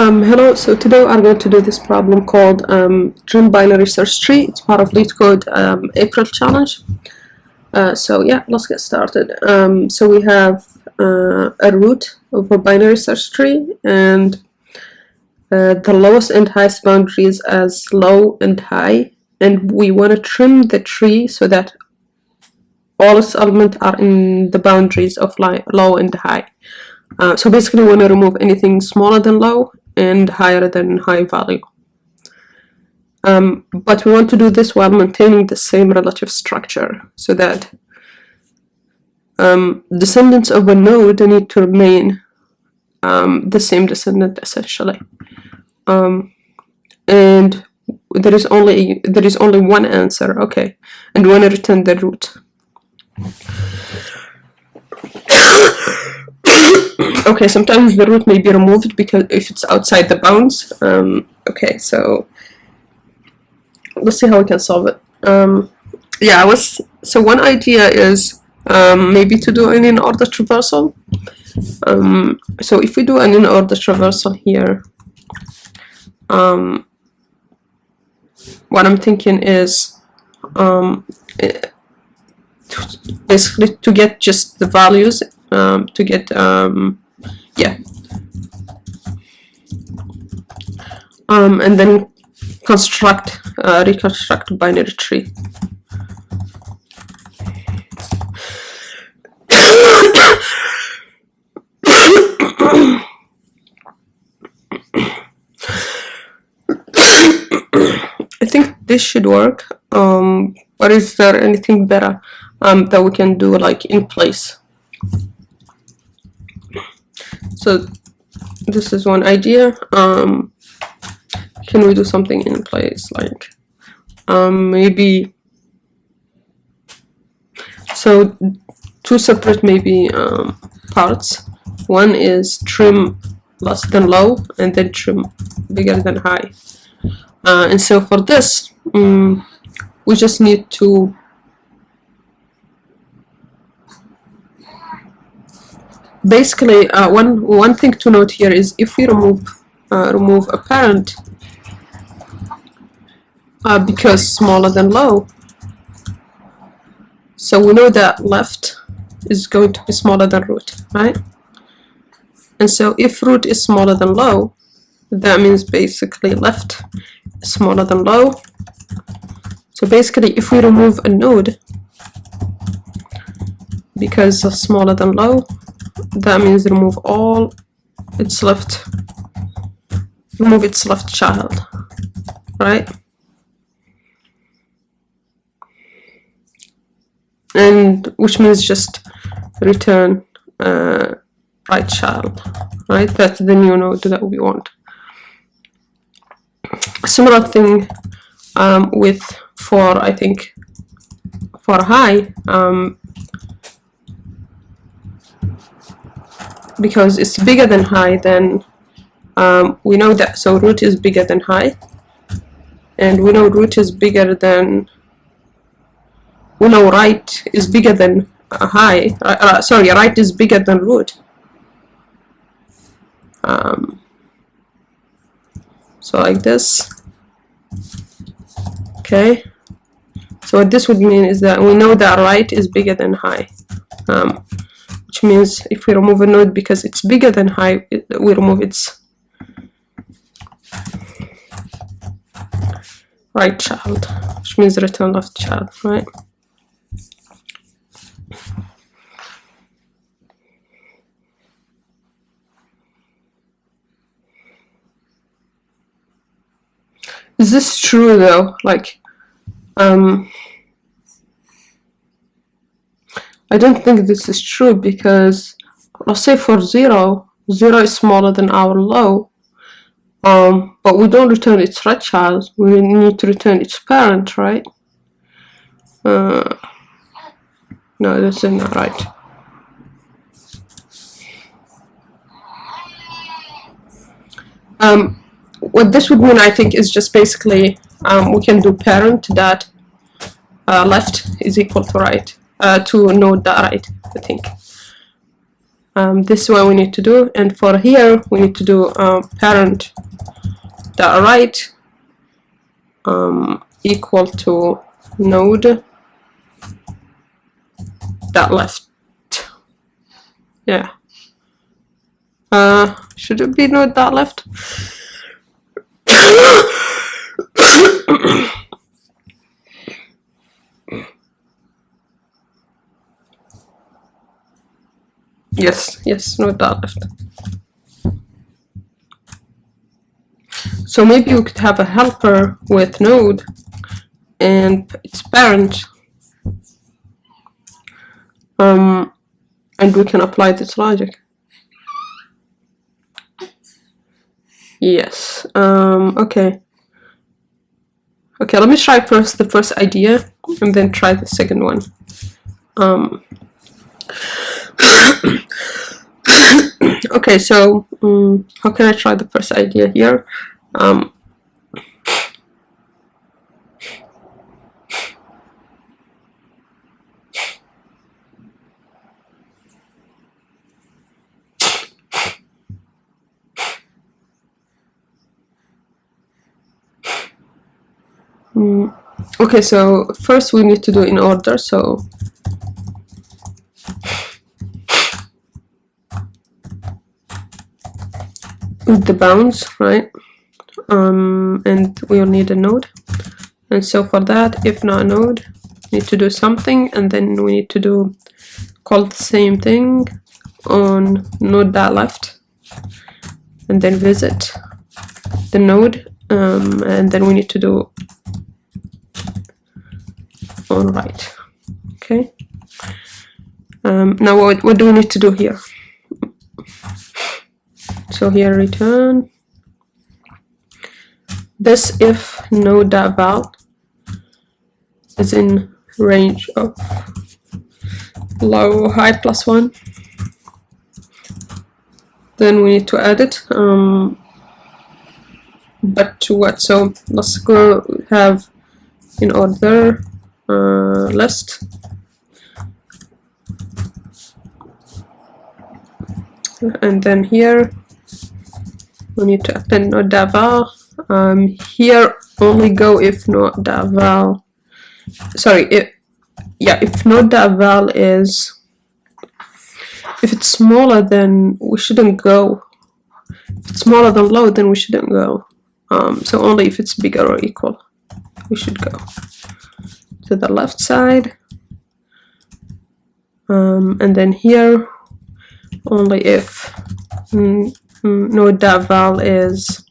Hello, so today I'm going to do this problem called Trim Binary Search Tree. It's part of Leetcode April challenge. So yeah, let's get started. So we have a root of a binary search tree, and the lowest and highest boundaries as low and high, and we want to trim the tree so that all its elements are in the boundaries of low and high. So basically we want to remove anything smaller than low and higher than high value. But we want to do this while maintaining the same relative structure, so that descendants of a node need to remain the same descendant essentially. And there is only one answer, okay, and we want to return the root. Okay, sometimes the root may be removed because if it's outside the bounds. Okay, so let's see how we can solve it. So one idea is maybe to do an in-order traversal. So if we do an in-order traversal here, what I'm thinking is basically to get just the values, to get and then reconstruct binary tree. I think this should work. Or is there anything better that we can do, like in place? So this is one idea. Can we do something in place, like maybe so two separate maybe parts. One is trim less than low and then trim bigger than high. And so for this we just need to basically one thing to note here is if we remove a parent because smaller than low, so we know that left is going to be smaller than root, right? And so if root is smaller than low, that means basically left is smaller than low. So basically if we remove a node because of smaller than low, that means remove its left child, right? And which means just return right child, right? That's the new node that we want. A similar thing I think for high, because it's bigger than high, then we know that, so root is bigger than high, and we know root is bigger than, we know right is bigger than high, right is bigger than root. So like this. Okay, so what this would mean is that we know that right is bigger than high, which means if we remove a node because it's bigger than high, we remove its right child, which means return left child, right? Is this true though? Like, I don't think this is true, because let's say for 0 is smaller than our low, but we don't return its right child, we need to return its parent, right? No, this is not right. What this would mean, I think, is just basically we can do parent that left is equal to right, to node that right, I think. This is what we need to do, and for here we need to do parent dot right equal to node dot left. Yeah. Should it be node dot left? Yes, node dot left. So maybe we could have a helper with node and its parent, and we can apply this logic. Yes. Okay, let me try first the first idea and then try the second one. Okay, so how can I try the first idea here? Okay, so first we need to do in order, so with the bounds, right? And we'll need a node, and so for that, if not node, we need to do something, and then we need to do call the same thing on node.left, and then visit the node, and then we need to do on right. Okay. Now what do we need to do here? So here return this if node.val is in range of low high plus 1, then we need to add it, but to what? So let's go have in order list, and then here we need to append node.val. Here only go if node.val, sorry, if node.val is, if it's smaller, then we shouldn't go. If it's smaller than low, then we shouldn't go. So only if it's bigger or equal, we should go to the left side. And then here only if node.val is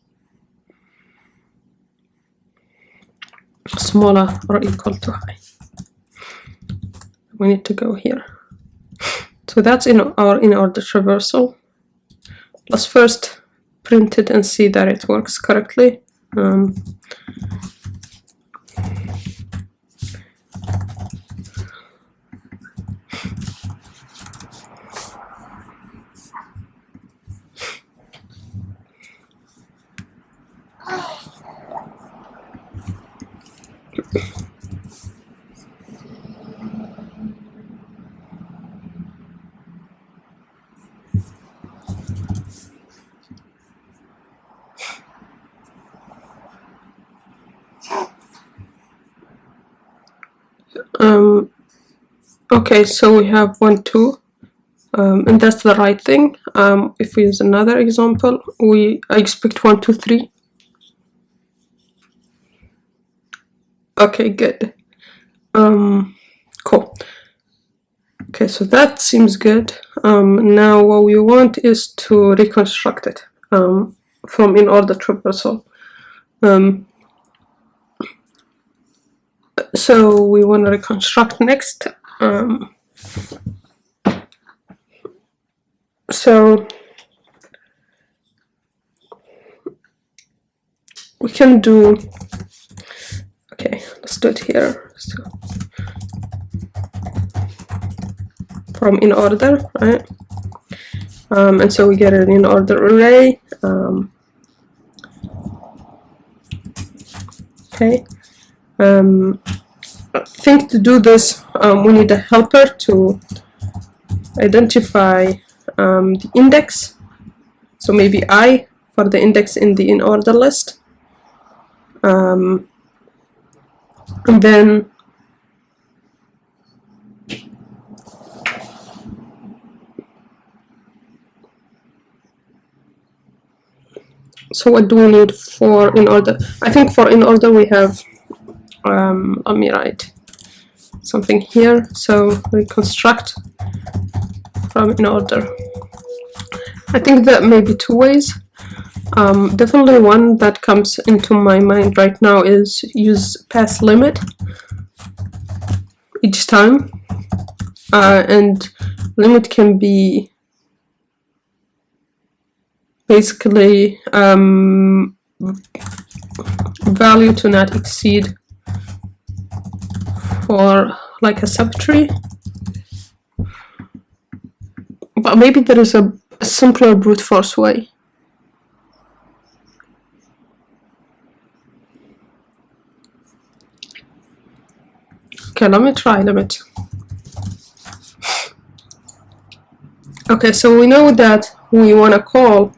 smaller or equal to high, we need to go here. So that's in our in order traversal. Let's first print it and see that it works correctly. Okay, so we have 1, 2, and that's the right thing. If we use another example, I expect 1, 2, 3. Okay, good. Cool. Okay, so that seems good. Now what we want is to reconstruct it from in order traversal. So we want to reconstruct next. So we can do, okay, let's do it here. So from in order, right? And so we get an in order array. Okay. I think to do this, we need a helper to identify the index, so maybe I for the index in the in order list, and then so what do we need for in order? I think for in order we have, let me write something here. So we construct from in order. I think that may be two ways. Definitely one that comes into my mind right now is use path limit each time, and limit can be basically value to not exceed for like a subtree, but maybe there is a simpler brute force way. Okay, let me try limit. Okay, so we know that we want to call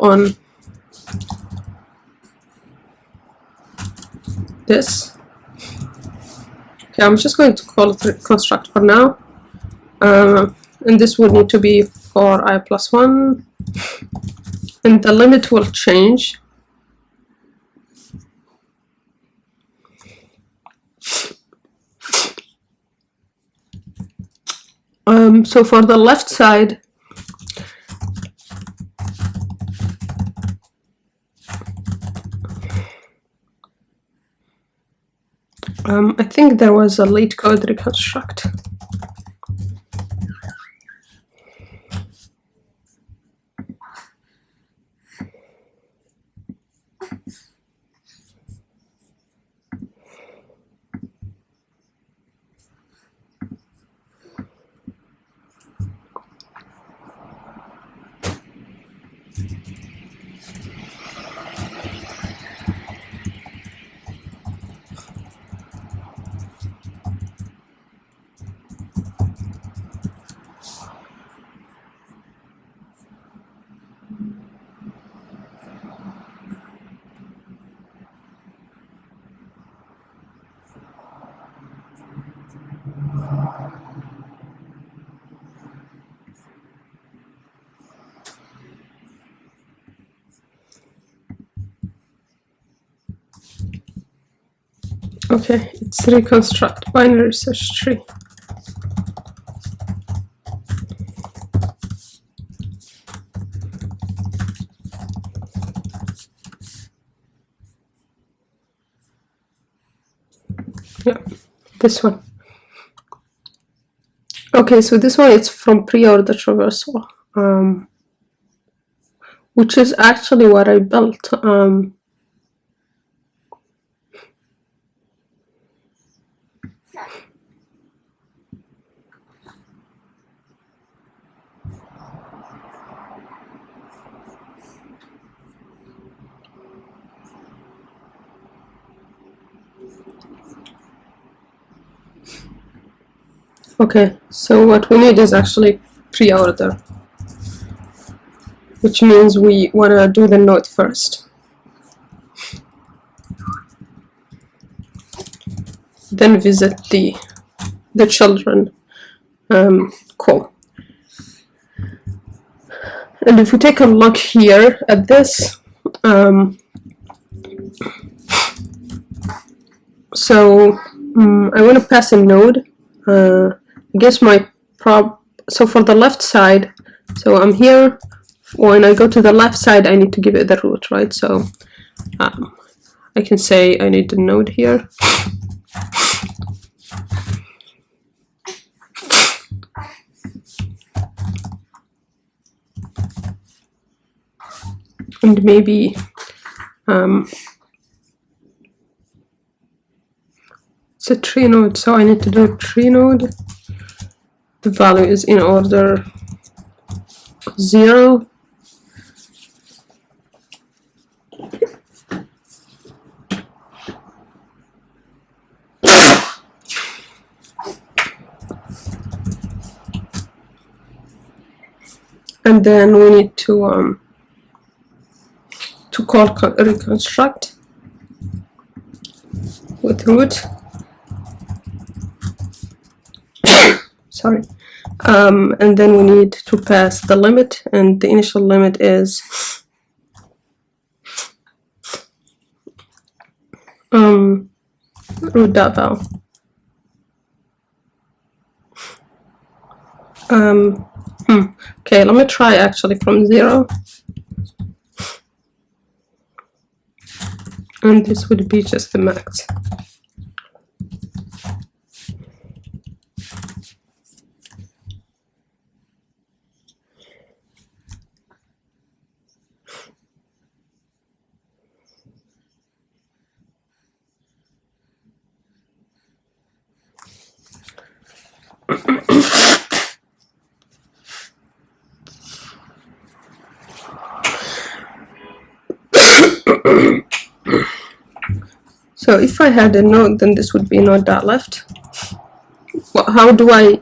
on this. Okay, I'm just going to call it construct for now, and this would need to be for I plus 1, and the limit will change. So for the left side, I think there was a Leetcode reconstruct. Okay, it's reconstruct binary search tree. Yeah, this one. Okay, so this one is from pre-order traversal, which is actually what I built. Okay, so what we need is actually pre-order, which means we want to do the node first, then visit the children. Cool. And if we take a look here at this, so I want to pass a node. I guess so for the left side, so I'm here. When I go to the left side, I need to give it the root, right? So I can say I need the node here. And maybe it's a tree node, so I need to do a tree node. The value is in order 0. and then we need to call reconstruct with root. Sorry. And then we need to pass the limit, and the initial limit is root.val. Okay, let me try actually from 0. And this would be just the max. So if I had a node, then this would be node.left. Well, how do I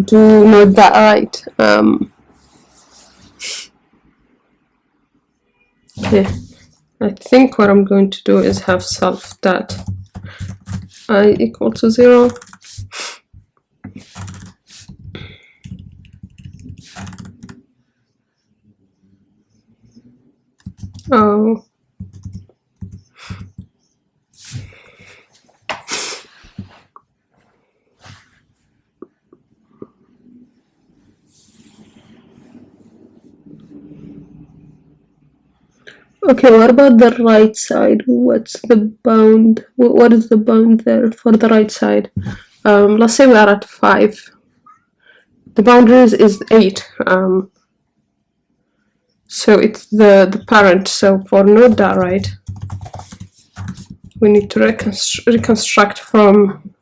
do node.right? Okay, I think what I'm going to do is have self.I equal to 0. Oh. Okay, what about the right side? What's the bound? What is the bound there for the right side? Let's say we are at 5. The boundaries is 8. So it's the parent. So for node.right, we need to reconstruct from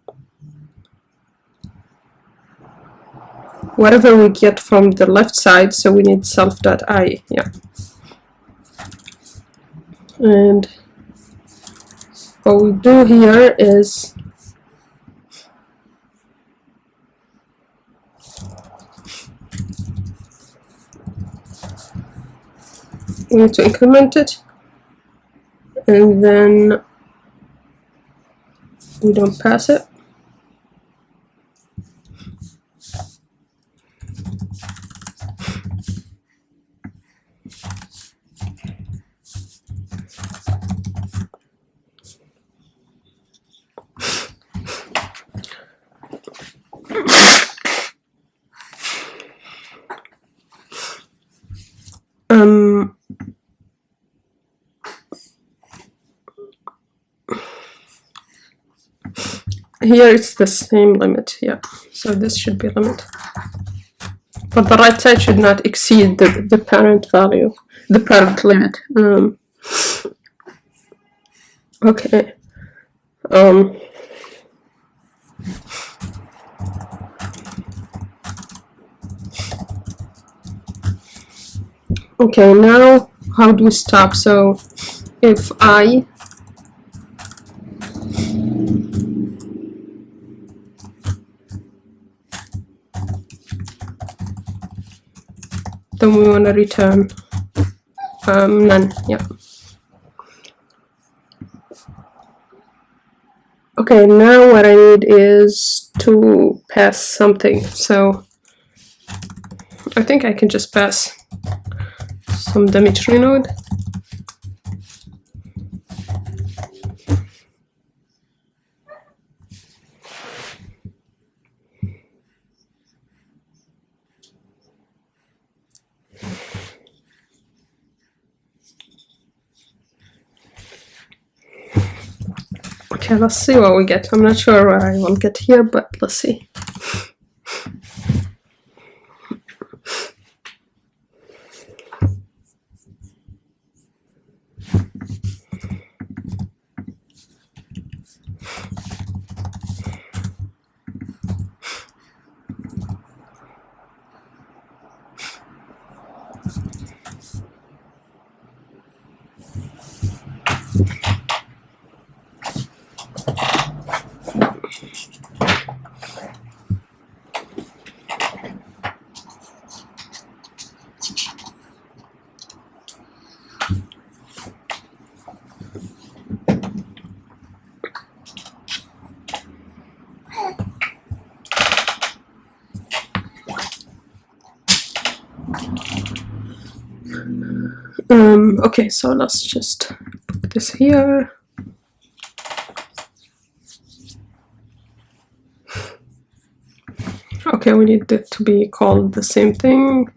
whatever we get from the left side. So we need self.I. Yeah. And what we do here is we need to increment it, and then we don't pass it. Here it's the same limit, yeah. So this should be limit. But the right side should not exceed the parent value, the parent limit. Okay. Okay, now how do we stop? So if I then we want to return none. Yeah. Okay, now what I need is to pass something. So I think I can just pass some Dimitri node. Okay, let's see what we get. I'm not sure what I will get here, but let's see. Okay, so let's just put this here. Okay, we need it to be called the same thing.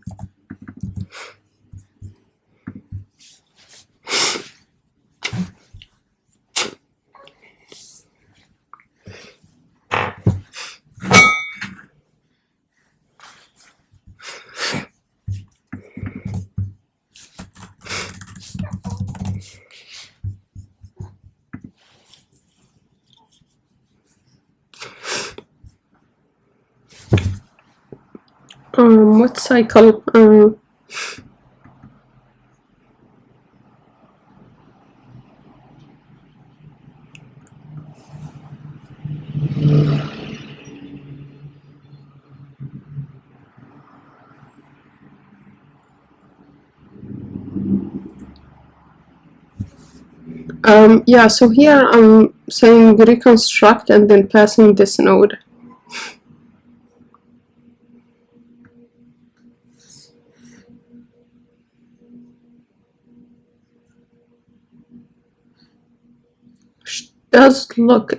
What cycle? Yeah, so here I'm saying reconstruct and then passing this node. Does look,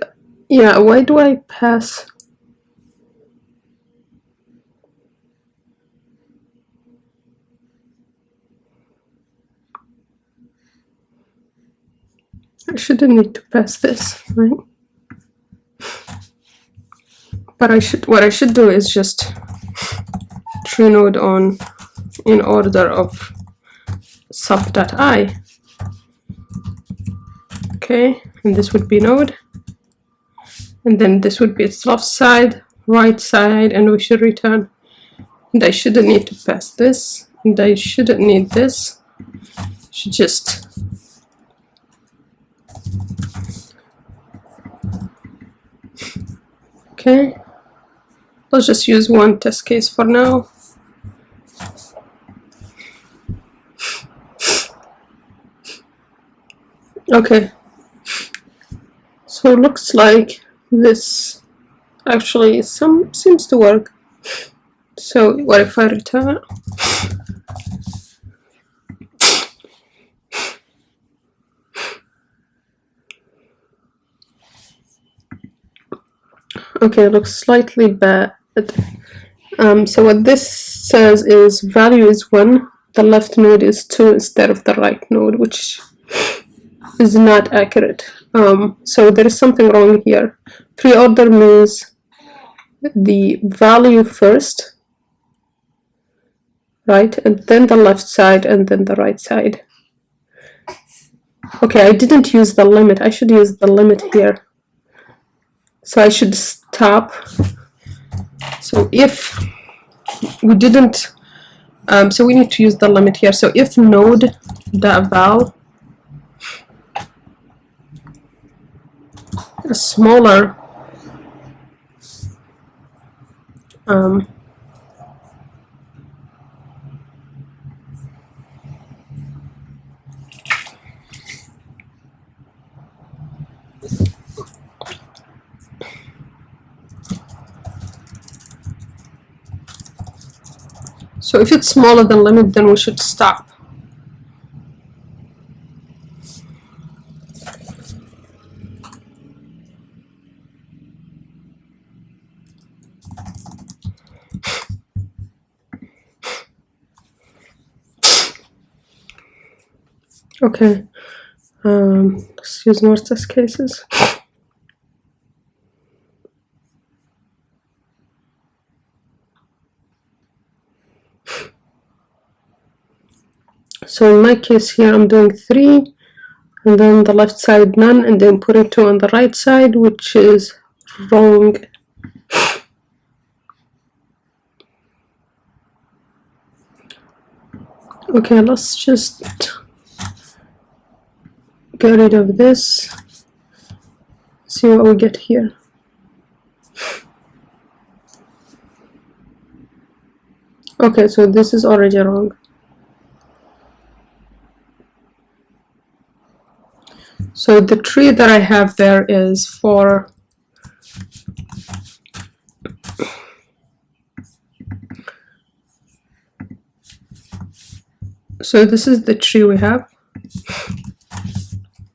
yeah, why do I pass? I shouldn't need to pass this, right? But what I should do is just tree node on in order of sub.I. Okay, and this would be node. And then this would be its left side, right side, and we should return. And I shouldn't need to pass this, and I shouldn't need this. Should just okay. Let's just use one test case for now. Okay. So it looks like this actually seems to work. So what if I return? Okay, it looks slightly bad. So what this says is value is 1, the left node is 2 instead of the right node, which is not accurate. So there is something wrong here. Pre-order means the value first, right, and then the left side and then the right side. Okay, I didn't use the limit. I should use the limit here. So I should stop. So if we didn't, so we need to use the limit here. So if node.val is smaller, so if it's smaller than limit, then we should stop. Okay, let's use more test cases. So in my case here, I'm doing 3, and then the left side none, and then putting 2 on the right side, which is wrong. Okay, let's just get rid of this. See what we get here. Okay, so this is already wrong. So the tree that I have there is for So this is the tree we have,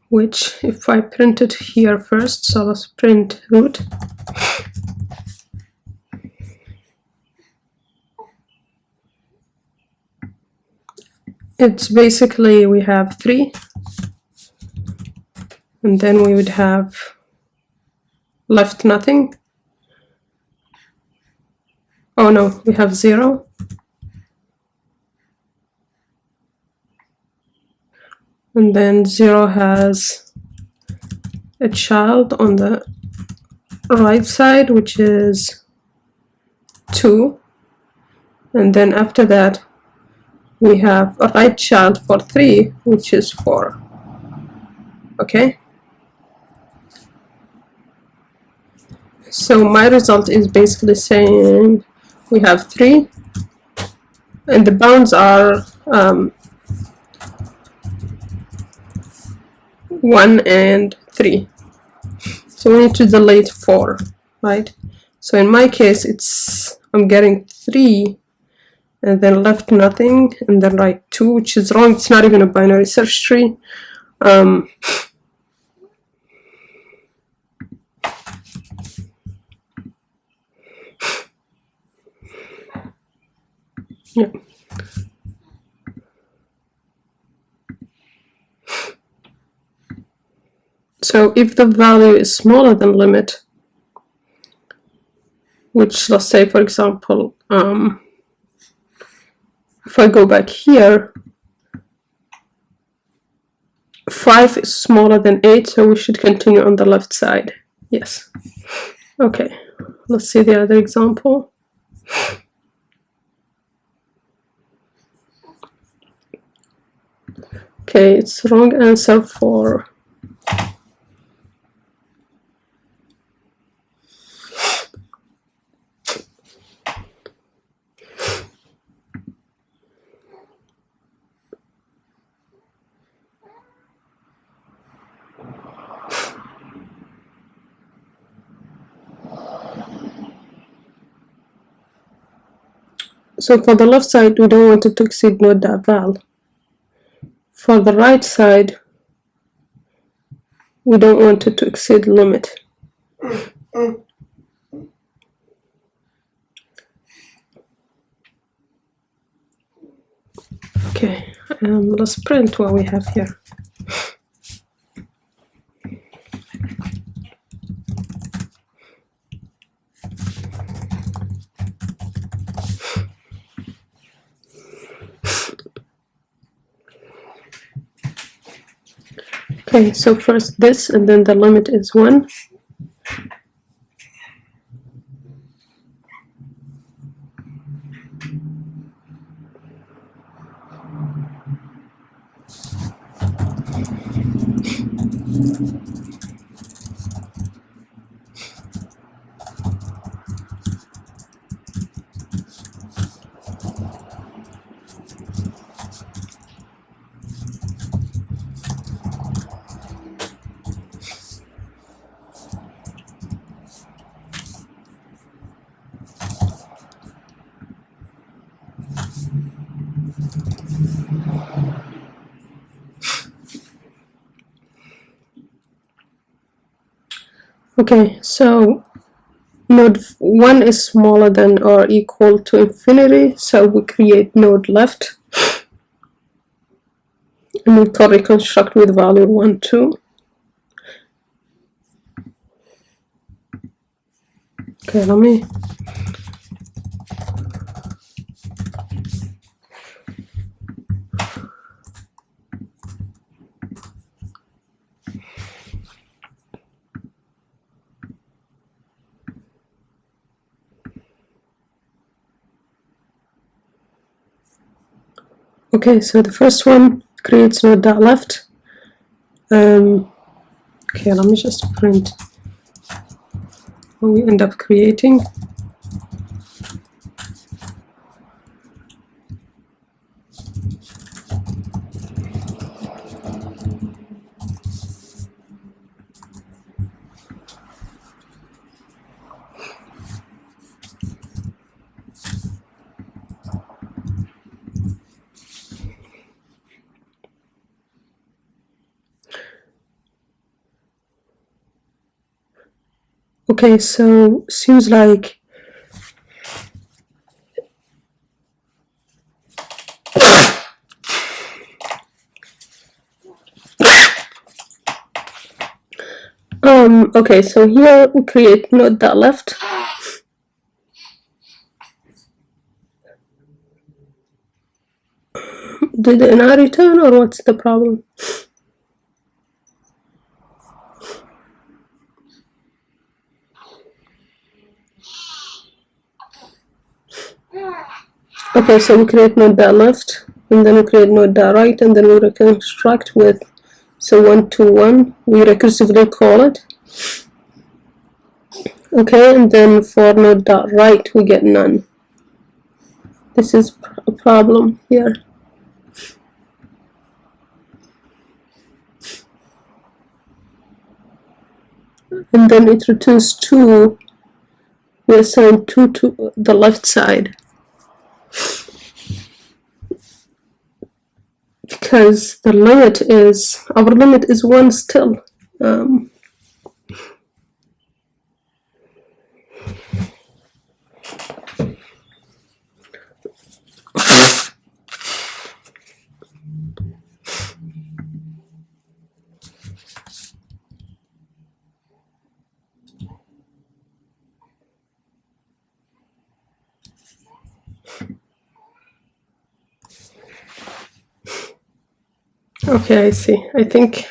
which if I print it here first, so let's print root. It's basically we have 3, and then we would have left nothing. Oh no, we have 0. And then 0 has a child on the right side, which is 2. And then after that, we have a right child for 3, which is 4. Okay? So my result is basically saying we have 3, and the bounds are 1 and 3. So we need to delete 4, right? So in my case, I'm getting 3, and then left nothing, and then right 2, which is wrong. It's not even a binary search tree. Yeah. So if the value is smaller than limit, which let's say, for example, if I go back here, 5 is smaller than 8, so we should continue on the left side. Yes. Okay, let's see the other example. Okay, it's the wrong answer for so for the left side, we don't want it to exceed node.val. For the right side, we don't want it to exceed limit. Okay, let's print what we have here. Okay, so first this, and then the limit is 1. Okay, so node 1 is smaller than or equal to infinity, so we create node left, and we can reconstruct with value 1, 2. Okay, let me okay, so the first one creates node.left. Okay, let me just print what we end up creating. Okay, so seems like okay, so here we create node.left. Did it not return, or what's the problem? Okay, so we create node.left, and then we create node.right, and then we reconstruct with, so 1 to 1, we recursively call it. Okay, and then for node.right we get none. This is a problem here. And then it returns 2, we assign 2 to the left side. Because the limit is, our limit is 1 still. Okay, I see. I think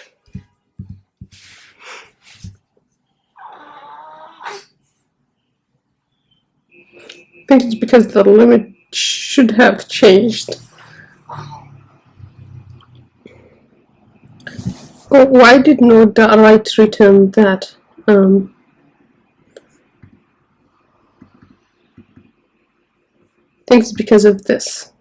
it's because the limit should have changed. Oh, why did node.right return that? I think it's because of this.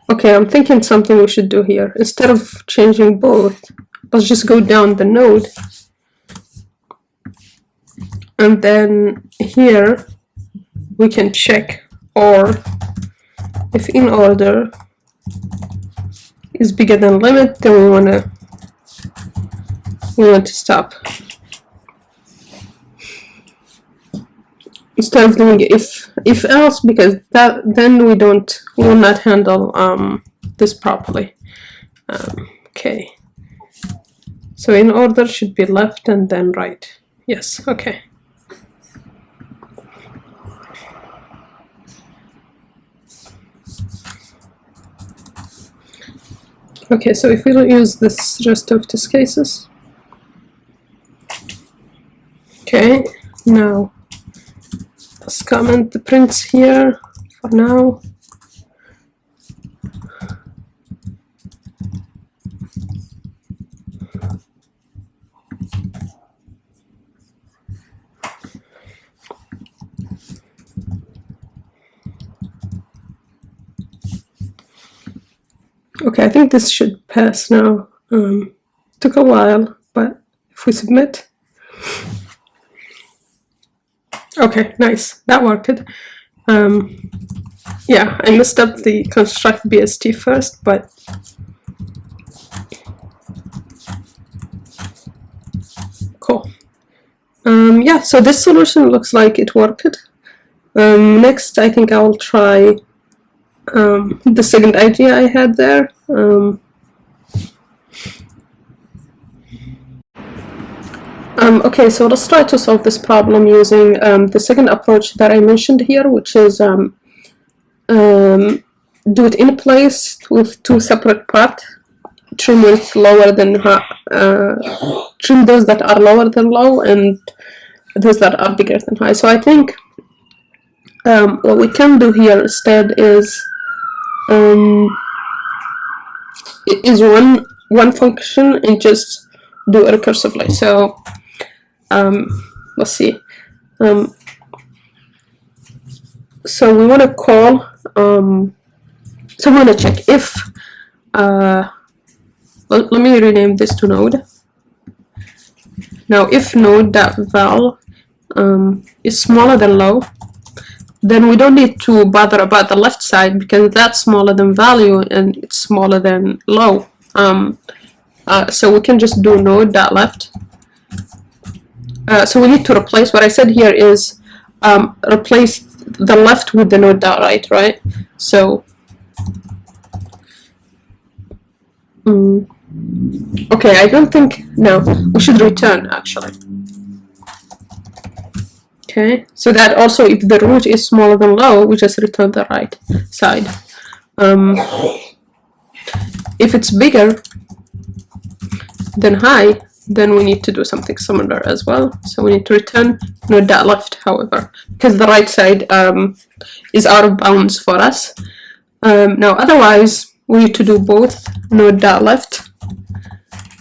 Okay, I'm thinking something we should do here. Instead of changing both, let's just go down the node. And then here we can check, or if in order is bigger than limit, then we want to stop. Instead of doing if else, because then we will not handle this properly. Okay, so in order should be left and then right. Yes, okay. Okay, so if we don't use this rest of these cases. Okay, now let's comment the prints here for now. Okay, I think this should pass now. Took a while, but if we submit. Okay, nice, that worked. Yeah, I messed up the construct BST first, but cool. Yeah, so this solution looks like it worked. Next, I think I'll try the second idea I had there. Okay, so let's try to solve this problem using the second approach that I mentioned here, which is do it in place with two separate paths. Trim with lower than trim those that are lower than low and those that are bigger than high. So I think what we can do here instead is one function and just do it recursively. So let's see. So we want to call. So we want to check if. Well, let me rename this to node. Now, if node.val is smaller than low, then we don't need to bother about the left side because that's smaller than value and it's smaller than low. So we can just do node.left. So we need to replace, what I said here is replace the left with the node.right, right? So, okay, I don't think, no, we should return actually. Okay, so that also if the root is smaller than low, we just return the right side. If it's bigger than high, then we need to do something similar as well. So we need to return node.left, however, because the right side is out of bounds for us. Now, otherwise, we need to do both node.left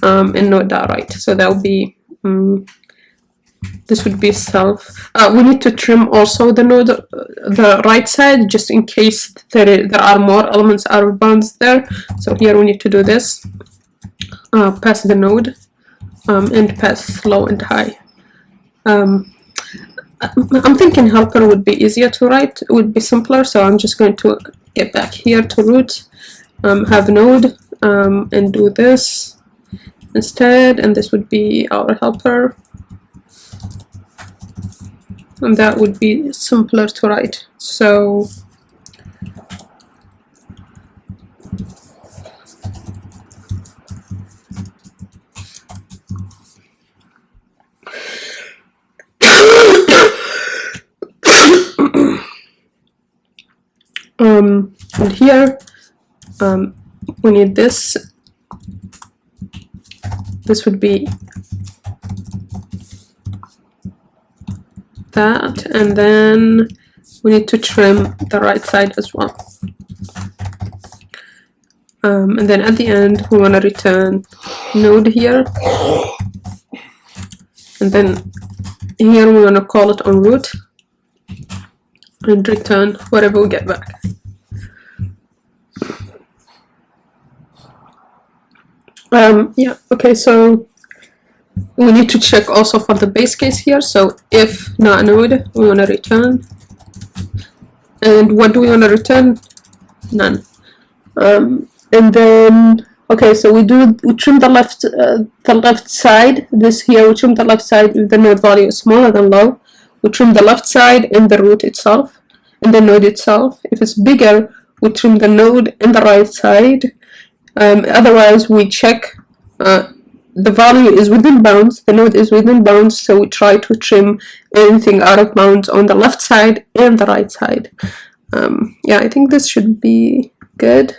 and node.right. So that would be this would be self. We need to trim also the right side just in case there are more elements out of bounds there. So here we need to do this. Pass the node and pass low and high. I'm thinking helper would be easier to write. It would be simpler. So I'm just going to get back here to root, have node, and do this instead. And this would be our helper. And that would be simpler to write. So and here we need this. This would be that, and then we need to trim the right side as well. And then at the end we want to return node here, and then here we want to call it on root and return whatever we get back. Yeah, okay, so we need to check also for the base case here. So if not node, we want to return. And what do we want to return? None. And then, okay, so we trim the left side. This here, we trim the left side if the node value is smaller than low. We trim the left side and the root itself, and the node itself. If it's bigger, we trim the node and the right side. Otherwise, we check the value is within bounds, the node is within bounds, so we try to trim anything out of bounds on the left side and the right side. Yeah, I think this should be good.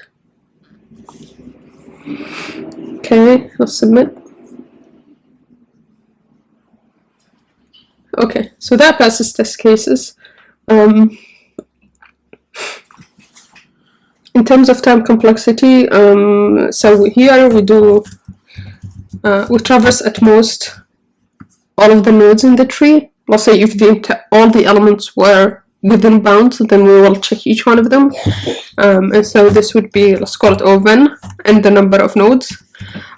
Okay, let's submit. Okay, so that passes test cases. In terms of time complexity, so here we do we traverse at most all of the nodes in the tree. Let's say if all the elements were within bounds, then we will check each one of them. And so this would be, let's call it O(n) and the number of nodes.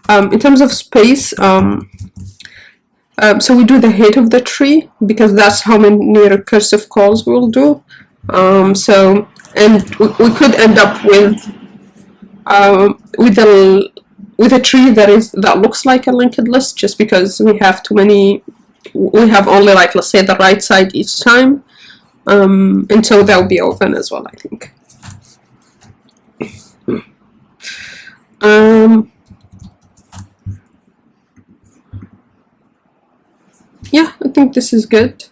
In terms of space, so we do the height of the tree because that's how many recursive calls we'll do. And we could end up with a tree that looks like a linked list just because we have too many. We have only, like, let's say the right side each time, and so that will be O(n) as well, I think. yeah, I think this is good.